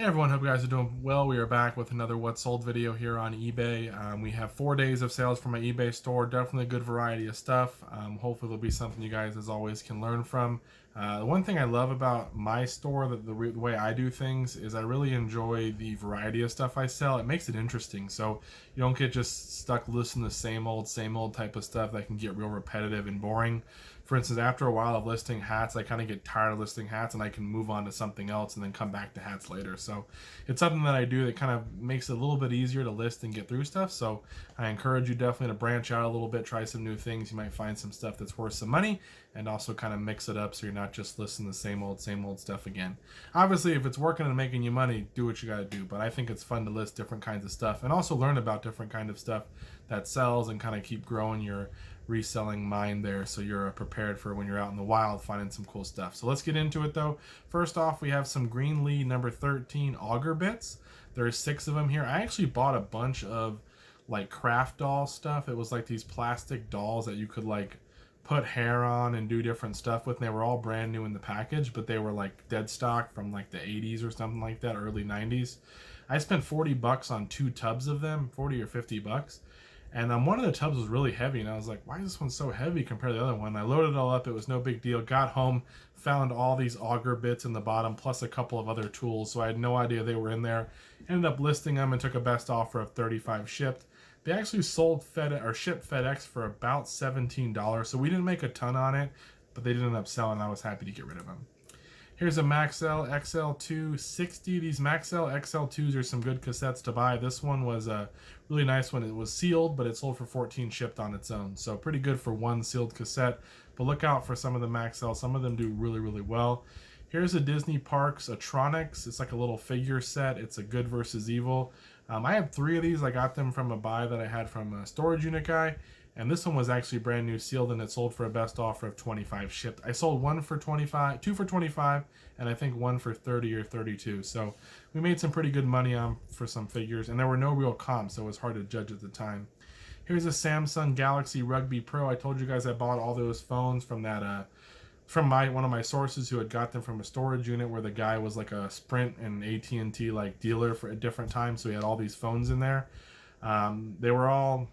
Hey everyone, hope you guys are doing well. We are back with another What Sold video here on eBay. We have 4 days of sales from my eBay store. Definitely a good variety of stuff. Hopefully there'll be something you guys, as always, can learn from. The one thing I love about my store, the way I do things, is I really enjoy the variety of stuff I sell. It makes it interesting, so you don't get just stuck listening to the same old type of stuff that can get real repetitive and boring. For instance, after a while of listing hats, I kind of get tired of listing hats and I can move on to something else and then come back to hats later. So it's something that I do that kind of makes it a little bit easier to list and get through stuff. So I encourage you definitely to branch out a little bit, try some new things. You might find some stuff that's worth some money, and also kind of mix it up so you're not just listing the same old stuff again. Obviously, if it's working and making you money, do what you got to do. But I think it's fun to list different kinds of stuff and also learn about different kind of stuff that sells and kind of keep growing your reselling mind there, so you're prepared for when you're out in the wild finding some cool stuff. So let's get into it though. First off, we have some Green Lee number 13 auger bits. There's 6 of them here. I actually bought a bunch of like craft doll stuff. It was like these plastic dolls that you could like put hair on and do different stuff with, and they were all brand new in the package, but they were like dead stock from like the 80s or something like that, early 90s. I spent 40 bucks on 2 tubs of them, 40 or 50 bucks. And one of the tubs was really heavy, and I was like, why is this one so heavy compared to the other one? I loaded it all up. It was no big deal. Got home, found all these auger bits in the bottom, plus a couple of other tools, so I had no idea they were in there. Ended up listing them and took a best offer of $35 shipped. They actually sold shipped FedEx for about $17, so we didn't make a ton on it, but they did end up selling. I was happy to get rid of them. Here's a Maxell XL2 60. These Maxell XL2s are some good cassettes to buy. This one was a really nice one. It was sealed, but it sold for 14 shipped on its own. So pretty good for one sealed cassette. But look out for some of the Maxell. Some of them do really well. Here's a Disney Parks Atronics. It's like a little figure set. It's a good versus evil. I have 3 of these. I got them from a buy that I had from a storage unit guy. And this one was actually brand new sealed, and it sold for a best offer of 25 shipped. I sold 1 for 25, 2 for 25, and I think 1 for 30 or 32. So we made some pretty good money on for some figures, and there were no real comps, so it was hard to judge at the time. Here's a Samsung Galaxy Rugby Pro. I told you guys I bought all those phones from that from one of my sources who had got them from a storage unit where the guy was like a Sprint and AT&T like dealer for at different times, so he had all these phones in there. They were all,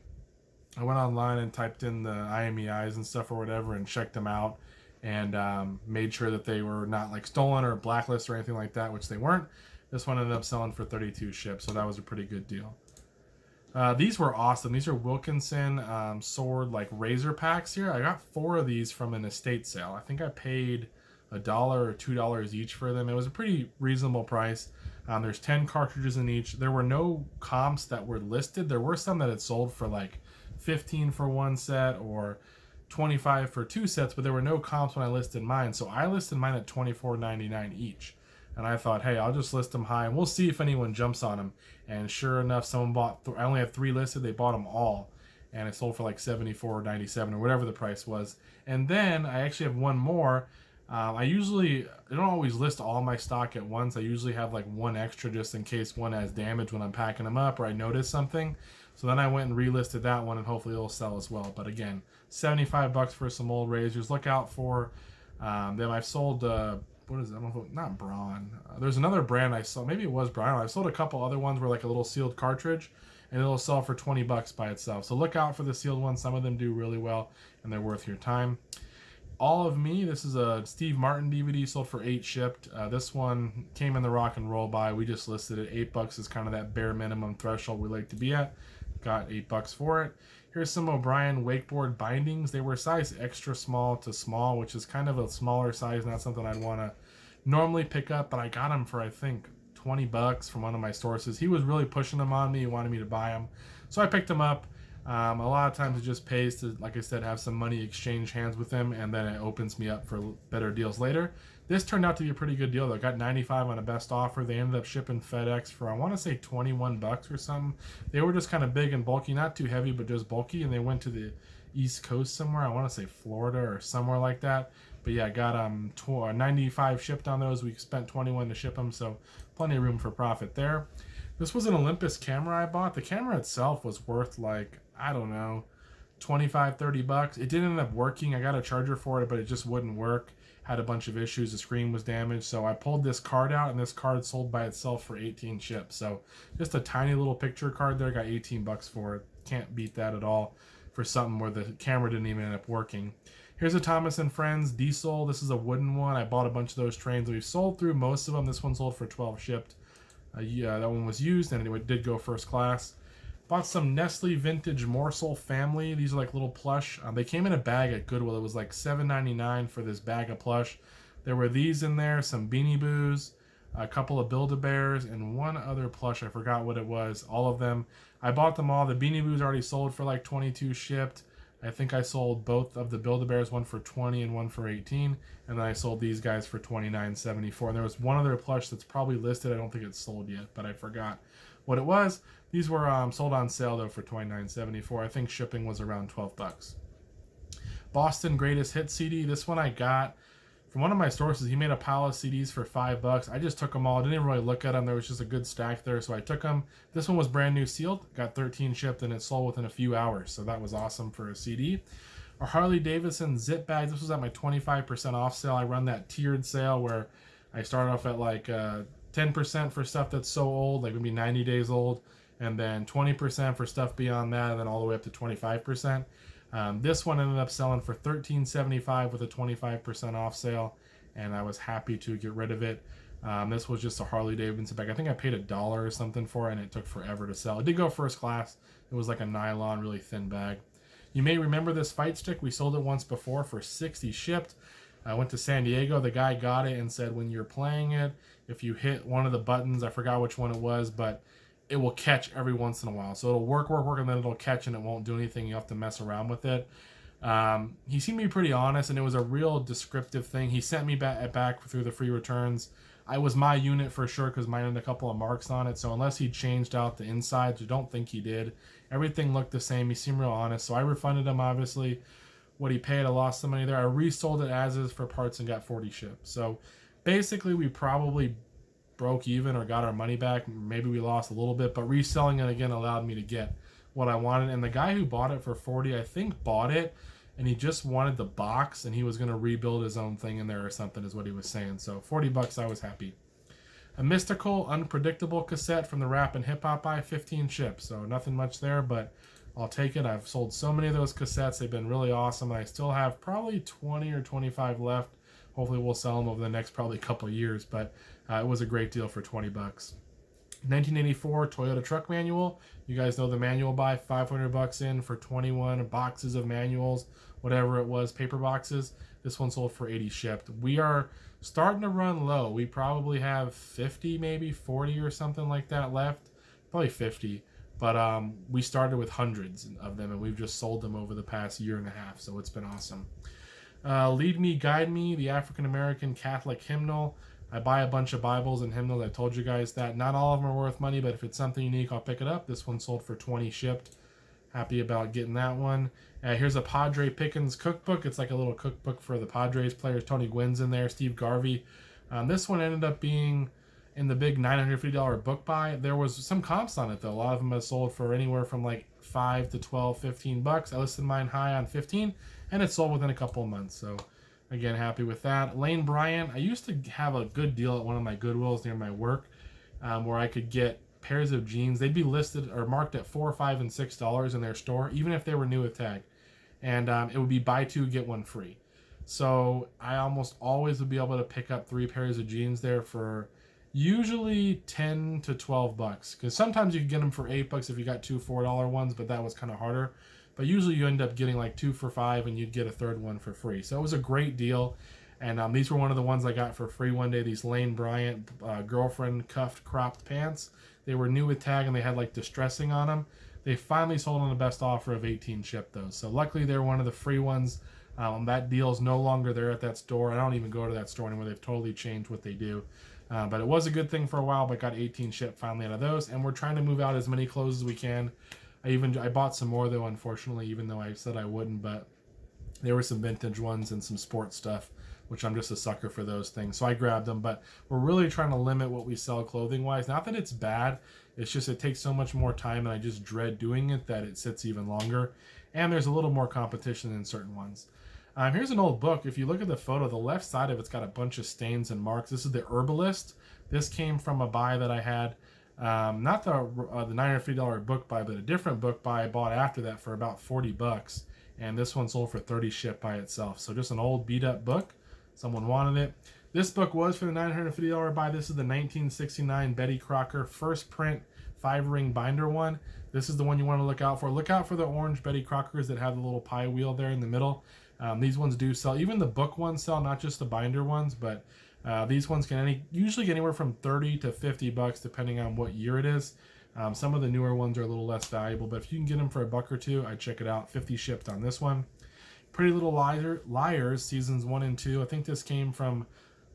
I went online and typed in the IMEIs and stuff or whatever and checked them out, and made sure that they were not like stolen or blacklisted or anything like that, which they weren't. This one ended up selling for 32 shipped, so that was a pretty good deal. These were awesome. These are Wilkinson sword like razor packs here. I got 4 of these from an estate sale. I think I paid $1 or $2 each for them. It was a pretty reasonable price. There's 10 cartridges in each. There were no comps that were listed. There were some that had sold for like 15 for one set or 25 for 2 sets, but there were no comps when I listed mine. So I listed mine at $24.99 each. And I thought, hey, I'll just list them high and we'll see if anyone jumps on them. And sure enough, someone bought, I only had 3 listed, they bought them all. And it sold for like $74.97 or whatever the price was. And then I actually have one more. I don't always list all my stock at once. I usually have like one extra just in case one has damage when I'm packing them up or I notice something. So then I went and relisted that one, and hopefully it'll sell as well. But again, 75 bucks for some old razors. Look out for them. I've sold what is it? I don't know, not Braun. There's another brand I saw. Maybe it was Braun. I've sold a couple other ones where like a little sealed cartridge, and it'll sell for 20 bucks by itself. So look out for the sealed ones. Some of them do really well, and they're worth your time. All of Me, this is a Steve Martin DVD, sold for 8 shipped. This one came in the rock and roll buy. We just listed it. 8 bucks is kind of that bare minimum threshold we like to be at. Got 8 bucks for it. Here's some O'Brien wakeboard bindings. They were size extra small to small, which is kind of a smaller size, not something I'd want to normally pick up, but I got them for I think 20 bucks from one of my sources. He was really pushing them on me. He wanted me to buy them, so I picked them up. A lot of times it just pays to, like I said, have some money exchange hands with him, and then it opens me up for better deals later. This turned out to be a pretty good deal though. Got 95 on a best offer. They ended up shipping FedEx for, I want to say 21 bucks or something. They were just kind of big and bulky, not too heavy, but just bulky, and they went to the East Coast somewhere. I want to say Florida or somewhere like that. But yeah, got 95 shipped on those. We spent 21 to ship them, so plenty of room for profit there. This was an Olympus camera I bought. The camera itself was worth like, I don't know, 25, 30 bucks. It didn't end up working. I got a charger for it, but it just wouldn't work. had a bunch of issues. The screen was damaged. So I pulled this card out, and this card sold by itself for 18 ships. So just a tiny little picture card there. Got 18 bucks for it. Can't beat that at all for something where the camera didn't even end up working. Here's a Thomas and Friends Diesel. This is a wooden one. I bought a bunch of those trains. We've sold through most of them. This one sold for 12 shipped. Yeah, that one was used, and it did go first class. Bought some Nestle Vintage Morsel Family. These are like little plush. They came in a bag at Goodwill. It was like $7.99 for this bag of plush. There were these in there, some Beanie Boos, a couple of Build-A-Bears, and one other plush. I forgot what it was. All of them. I bought them all. The Beanie Boos already sold for like 22 shipped. I think I sold both of the Build-A-Bears, one for 20 and one for 18, and then I sold these guys for $29.74. And there was one other plush that's probably listed. I don't think it's sold yet, but I forgot what it was. These were sold on sale though for $29.74. I think shipping was around 12 bucks. Boston Greatest Hits CD. This one I got from one of my sources. He made a pile of CDs for $5. I just took them all. I didn't even really look at them. There was just a good stack there, so I took them. This one was brand new sealed. Got 13 shipped, and it sold within a few hours, so that was awesome for a CD. A Harley Davidson zip bags. This was at my 25% off sale. I run that tiered sale where I start off at like 10% for stuff that's so old, like maybe 90 days old, and then 20% for stuff beyond that, and then all the way up to 25%. This one ended up selling for $13.75 with a 25% off sale, and I was happy to get rid of it. This was just a Harley Davidson bag. I think I paid $1 or something for it, and it took forever to sell. It did go first class. It was like a nylon, really thin bag. You may remember this fight stick. We sold it once before for $60 shipped. I went to San Diego. The guy got it and said when you're playing it, if you hit one of the buttons, I forgot which one it was, but it will catch every once in a while. So it'll work, and then it'll catch and it won't do anything. You have to mess around with it. He seemed to be pretty honest, and it was a real descriptive thing. He sent me back through the free returns. I was my unit for sure because mine had a couple of marks on it. So unless he changed out the insides, I don't think he did. Everything looked the same. He seemed real honest. So I refunded him, obviously, what he paid. I lost some money there. I resold it as is for parts and got 40 shipped. So basically, we probably broke even or got our money back. Maybe we lost a little bit, but reselling it again allowed me to get what I wanted. And the guy who bought it for 40, I think bought it and he just wanted the box and he was going to rebuild his own thing in there or something is what he was saying. So 40 bucks, I was happy. A mystical, unpredictable cassette from the Rap and Hip Hop Eye, 15 ships. So nothing much there, but I'll take it. I've sold so many of those cassettes. They've been really awesome. I still have probably 20 or 25 left. Hopefully we'll sell them over the next probably couple of years, but it was a great deal for 20 bucks. 1984 Toyota truck manual. You guys know the manual buy, 500 bucks in for 21 boxes of manuals, whatever it was, paper boxes. This one sold for 80 shipped. We are starting to run low. We probably have 50, maybe 40 or something like that left. Probably 50. But we started with hundreds of them, and we've just sold them over the past year and a half, so it's been awesome. Lead Me, Guide Me, the African American Catholic hymnal. I buy a bunch of Bibles and hymnals. I told you guys that. Not all of them are worth money, but if it's something unique, I'll pick it up. This one sold for 20 shipped. Happy about getting that one. Here's a Padre Pickens cookbook. It's like a little cookbook for the Padres players. Tony Gwynn's in there, Steve Garvey. This one ended up being in the big $950 book buy. There was some comps on it, though. A lot of them have sold for anywhere from like 5 to 12, 15 bucks. I listed mine high on 15, and it sold within a couple of months. So again, happy with that. Lane Bryant. I used to have a good deal at one of my Goodwills near my work where I could get pairs of jeans. They'd be listed or marked at $4, $5, and $6 in their store, even if they were new with tag. And it would be buy two, get one free. So I almost always would be able to pick up 3 pairs of jeans there for usually 10 to 12 bucks. Because sometimes you can get them for 8 bucks if you got 2 $4 ones, but that was kind of harder. But usually you end up getting like 2 for $5 and you'd get a third one for free. So it was a great deal. And these were one of the ones I got for free one day. These Lane Bryant girlfriend cuffed cropped pants. They were new with tag and they had like distressing on them. They finally sold on the best offer of 18 shipped those. So luckily they're one of the free ones. That deal's no longer there at that store. I don't even go to that store anymore. They've totally changed what they do. But it was a good thing for a while, but got 18 shipped finally out of those. And we're trying to move out as many clothes as we can. I bought some more though, unfortunately, even though I said I wouldn't, but there were some vintage ones and some sports stuff, which I'm just a sucker for those things. So I grabbed them, but we're really trying to limit what we sell clothing wise. Not that it's bad. It's just, it takes so much more time and I just dread doing it that it sits even longer. And there's a little more competition in certain ones. Here's an old book. If you look at the photo, the left side of it's got a bunch of stains and marks. This is the Herbalist. This came from a buy that I had. Not the $950 book buy, but a different book buy I bought after that for about 40 bucks. And this one sold for 30 shipped by itself. So just an old beat up book. Someone wanted it. This book was for the $950 buy. This is the 1969 Betty Crocker first print 5-ring binder one. This is the one you want to look out for. Look out for the orange Betty Crockers that have the little pie wheel there in the middle. These ones do sell. Even the book ones sell, not just the binder ones, but these ones can usually get anywhere from 30 to 50 bucks depending on what year it is. Some of the newer ones are a little less valuable, but if you can get them for $1 or $2, I'd check it out. 50 shipped on this one. Pretty Little Liars, seasons 1 and 2. I think this came from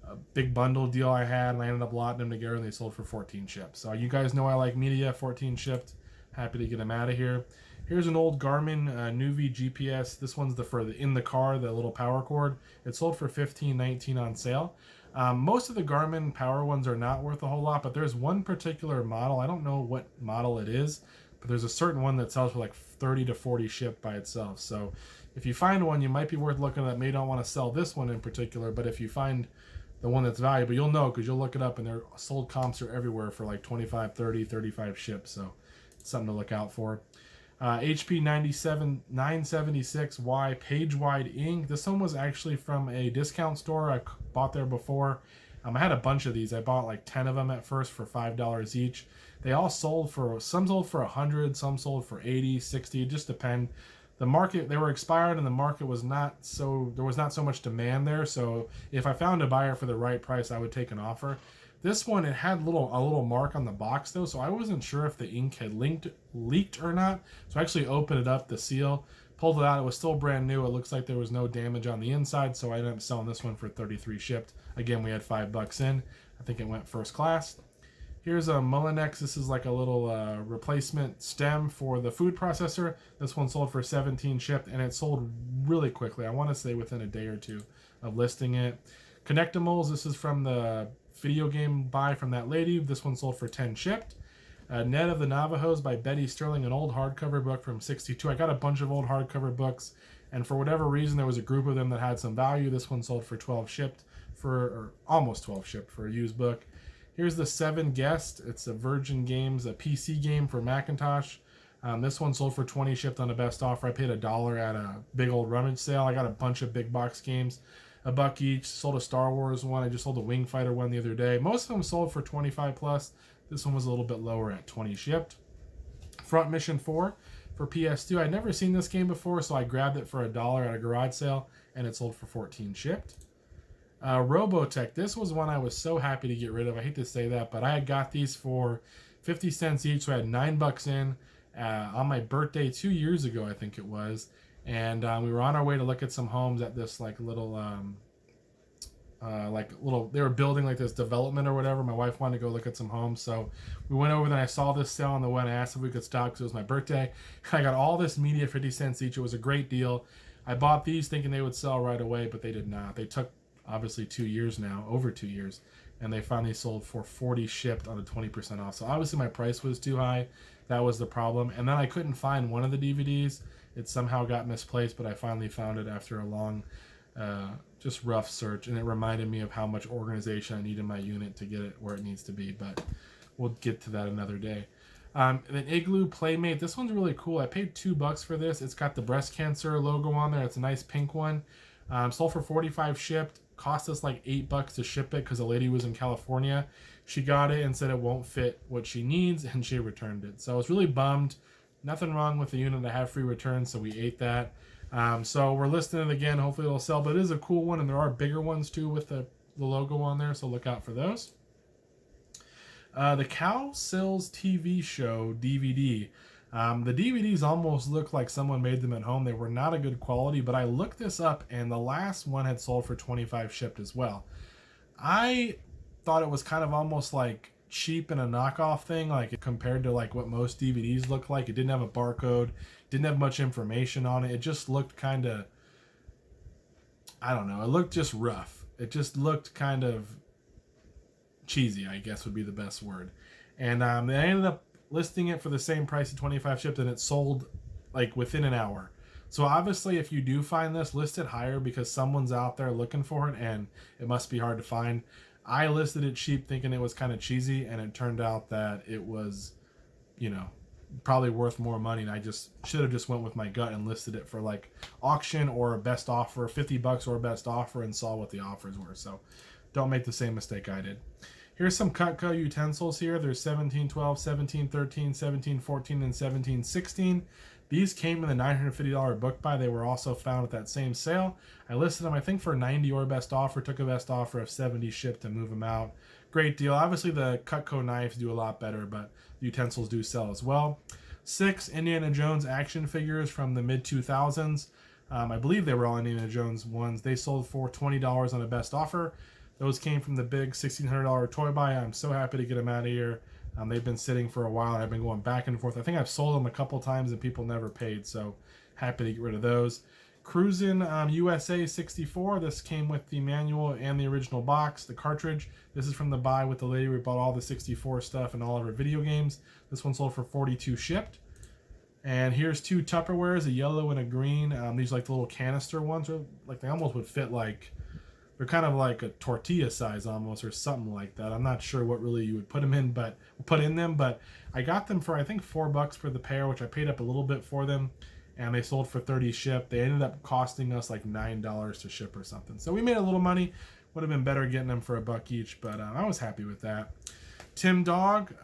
a big bundle deal I had, and I ended up lotting them together, and they sold for 14 shipped. So you guys know I like media, 14 shipped. Happy to get them out of here. Here's an old Garmin Nuvi GPS. This one's for the in the car, the little power cord. It sold for $15.19 on sale. Most of the Garmin power ones are not worth a whole lot, but there's one particular model. I don't know what model it is, but there's a certain one that sells for like 30 to 40 shipped by itself. So if you find one, you might be worth looking at. May not want to sell this one in particular, but if you find the one that's valuable, you'll know because you'll look it up, and their sold comps are everywhere for like 25, 30, 35 shipped. So it's something to look out for. HP 976Y page wide ink. This one was actually from a discount store I bought there before. I had a bunch of these. I bought like 10 of them at first for $5 each. They all sold for, some sold for 100, some sold for 80, 60, it just depend. The market, they were expired, and the market was not so, there was not so much demand there. So if I found a buyer for the right price, I would take an offer. This one, it had a little mark on the box though, so I wasn't sure if the ink had leaked or not. So I actually opened it up, the seal, pulled it out. It was still brand new. It looks like there was no damage on the inside, so I ended up selling this one for 33 shipped. Again, we had $5 in. I think it went first class. Here's a Mullinex. This is like a little replacement stem for the food processor. This one sold for 17 shipped, and it sold really quickly. I want to say within a day or two of listing it. Connectimals. This is from the video game buy from that lady. This one sold for 10 shipped. Net of the Navajos by Betty Sterling, an old hardcover book from 62. I got a bunch of old hardcover books, and for whatever reason, there was a group of them that had some value. This one sold for 12 shipped, or almost 12 shipped for a used book. Here's the 7 Guest. It's a Virgin Games, a PC game for Macintosh. This one sold for 20 shipped on the best offer. I paid $1 at a big old rummage sale. I got a bunch of big box games, $1 each. Sold a Star Wars one. I just sold a Wing Fighter one the other day. Most of them sold for 25 plus. This one was a little bit lower at 20 shipped. Front Mission 4 for PS2. I'd never seen this game before, so I grabbed it for $1 at a garage sale, and it sold for 14 shipped. Robotech. This was one I was so happy to get rid of. I hate to say that, but I had got these for 50 cents each, so I had $9 in on my birthday 2 years ago, I think it was. And we were on our way to look at some homes at this like little they were building like this development or whatever. My wife wanted to go look at some homes, so we went over there. I saw this sale on the way, and I asked if we could stop because it was my birthday. I got all this media 50 cents each. It was a great deal. I bought these thinking they would sell right away, but they did not. They took obviously 2 years now, over 2 years, and they finally sold for 40 shipped on a 20% off. So obviously my price was too high. That was the problem. And then I couldn't find one of the DVDs. It somehow got misplaced, but I finally found it after a long just rough search, and it reminded me of how much organization I need in my unit to get it where it needs to be, but we'll get to that another day. And then Igloo Playmate. This one's really cool. I paid $2 for this. It's got the breast cancer logo on there. It's a nice pink one. Sold for 45 shipped. Cost us like $8 to ship it because the lady was in California. She got it and said it won't fit what she needs, and she returned it. So I was really bummed. Nothing wrong with the unit. I have free returns, so we ate that. So we're listing it again. Hopefully it'll sell, but it is a cool one, and there are bigger ones too with the logo on there, so look out for those. The Cow Sills TV show DVD. The DVDs almost look like someone made them at home. They were not a good quality, but I looked this up, and the last one had sold for 25 shipped as well. I thought it was kind of almost like cheap and a knockoff thing, like compared to like what most DVDs look like. It didn't have a barcode, didn't have much information on it. It just looked kind of, I don't know, it looked just rough. It just looked kind of cheesy, I guess would be the best word. And I ended up listing it for the same price at 25 shipped, and it sold like within an hour. So obviously, if you do find this, list it higher because someone's out there looking for it, and it must be hard to find. I listed it cheap thinking it was kind of cheesy, and it turned out that it was, you know, probably worth more money, and I just should have just went with my gut and listed it for like auction or best offer, $50 or best offer, and saw what the offers were. So don't make the same mistake I did. Here's some Cutco utensils here. There's 1712, 1713, 1714, and 1716. These came in the $950 book buy. They were also found at that same sale. I listed them, I think, for 90 or best offer. Took a best offer of 70 shipped to move them out. Great deal. Obviously, the Cutco knives do a lot better, but the utensils do sell as well. 6 Indiana Jones action figures from the mid-2000s. I believe they were all Indiana Jones ones. They sold for $20 on a best offer. Those came from the big $1,600 toy buy. I'm so happy to get them out of here. They've been sitting for a while. I've been going back and forth. I think I've sold them a couple times and people never paid, so happy to get rid of those. Cruisin' USA 64. This came with the manual and the original box, the cartridge. This is from the buy with the lady we bought all the 64 stuff and all of her video games. This one sold for $42 shipped. And here's 2 Tupperwares, a yellow and a green. These are like the little canister ones, or like they almost would fit like, they're kind of like a tortilla size almost, or something like that. I'm not sure what really you would put them in, but I got them for I think $4 for the pair, which I paid up a little bit for them, and they sold for 30 shipped. They ended up costing us like $9 to ship or something. So we made a little money. Would have been better getting them for $1 each, but I was happy with that. Tim Dog,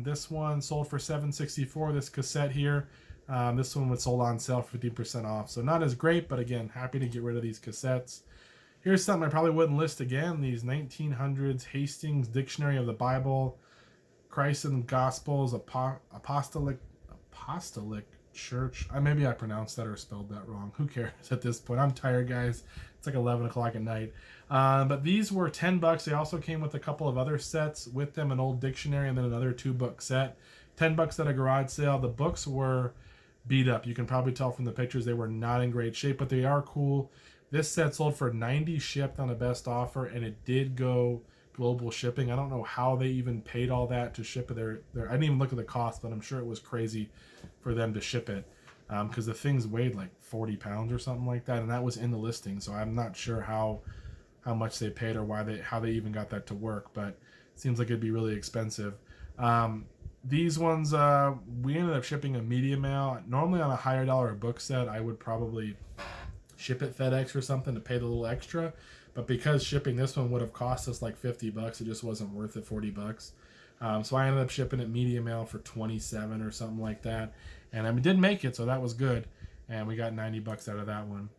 this one sold for $7.64. This cassette here, this one was sold on sale for 50% off. So not as great, but again, happy to get rid of these cassettes. Here's something I probably wouldn't list again. These 1900s Hastings Dictionary of the Bible, Christ and Gospels, Apostolic Church. Maybe I pronounced that or spelled that wrong. Who cares at this point? I'm tired, guys. It's like 11 o'clock at night. But these were $10. They also came with a couple of other sets with them, an old dictionary and then another 2-book set. $10 at a garage sale. The books were beat up. You can probably tell from the pictures they were not in great shape, but they are cool. This set sold for 90 shipped on a best offer, and it did go global shipping. I don't know how they even paid all that to ship it. I didn't even look at the cost, but I'm sure it was crazy for them to ship it, because the things weighed like 40 pounds or something like that, and that was in the listing. So I'm not sure how much they paid or how they even got that to work, but it seems like it'd be really expensive. These ones, we ended up shipping a medium amount. Normally on a higher dollar book set, I would probably ship it FedEx or something to pay the little extra, but because shipping this one would have cost us like $50, it just wasn't worth it. $40. So I ended up shipping it medium mail for $27 or something like that, and I did make it, so that was good, and we got $90 out of that one.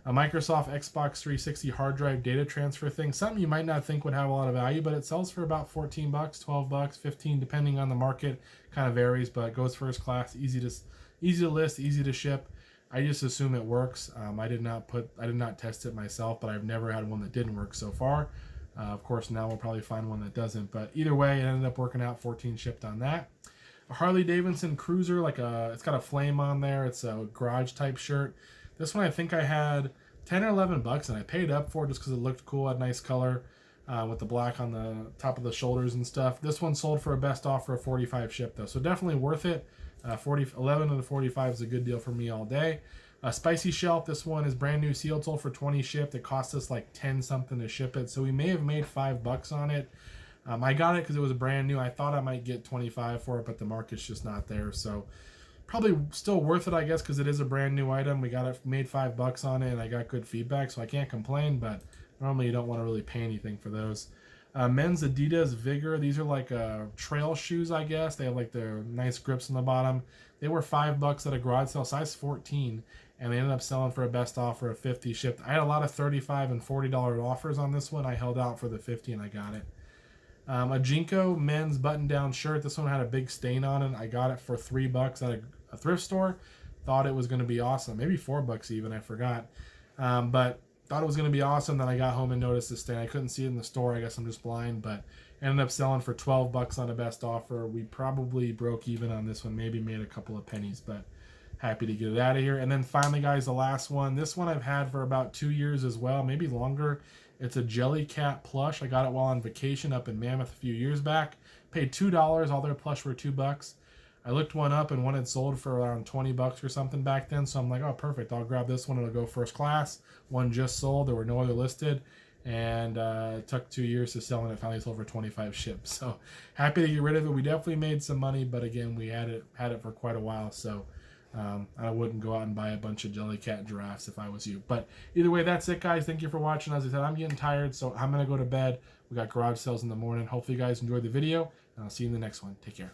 A Microsoft Xbox 360 hard drive data transfer thing, something you might not think would have a lot of value, but it sells for about $14, $12, $15, depending on the market. Kind of varies, but it goes first class, easy to list, easy to ship. I just assume it works. I did not test it myself, but I've never had one that didn't work so far. Of course, now we'll probably find one that doesn't, but either way, it ended up working out. 14 shipped on that. A Harley Davidson Cruiser, it's got a flame on there. It's a garage type shirt. This one I think I had $10 or $11, and I paid up for it just because it looked cool, had nice color with the black on the top of the shoulders and stuff. This one sold for a best offer of 45 shipped though, so definitely worth it. 11 of the 45 is a good deal for me all day. Spicy Shelf, this one is brand new, sealed, sold for 20 shipped. It cost us like 10 something to ship it, so we may have made $5 on it. I got it because it was brand new. I thought I might get 25 for it, but the market's just not there, so probably still worth it, I guess, because it is a brand new item. We got it, made $5 on it, and I got good feedback, so I can't complain, but normally you don't want to really pay anything for those. Men's Adidas Vigor. These are like trail shoes, I guess. They have like the nice grips on the bottom. They were $5 at a garage sale, size 14, and they ended up selling for a best offer of 50 shipped. I had a lot of $35 and $40 offers on this one. I held out for the 50 and I got it. A Jinko men's button-down shirt. This one had a big stain on it. I got it for $3 at a thrift store. Thought it was going to be awesome. Maybe $4 even. I forgot. But thought it was going to be awesome. Then I got home and noticed the stain. I couldn't see it in the store. I guess I'm just blind. But ended up selling for $12 on a best offer. We probably broke even on this one. Maybe made a couple of pennies. But happy to get it out of here. And then finally, guys, the last one. This one I've had for about 2 years as well. Maybe longer. It's a Jellycat plush. I got it while on vacation up in Mammoth a few years back. Paid $2. All their plush were $2. I looked one up and one had sold for around 20 bucks or something back then. So I'm like, oh, perfect. I'll grab this one. It'll go first class. One just sold. There were no other listed. And it took 2 years to sell, and it finally sold for 25 shipped. So happy to get rid of it. We definitely made some money, but again, we had it for quite a while. So I wouldn't go out and buy a bunch of Jellycat giraffes if I was you. But either way, that's it, guys. Thank you for watching. As I said, I'm getting tired, so I'm going to go to bed. We got garage sales in the morning. Hopefully you guys enjoyed the video, and I'll see you in the next one. Take care.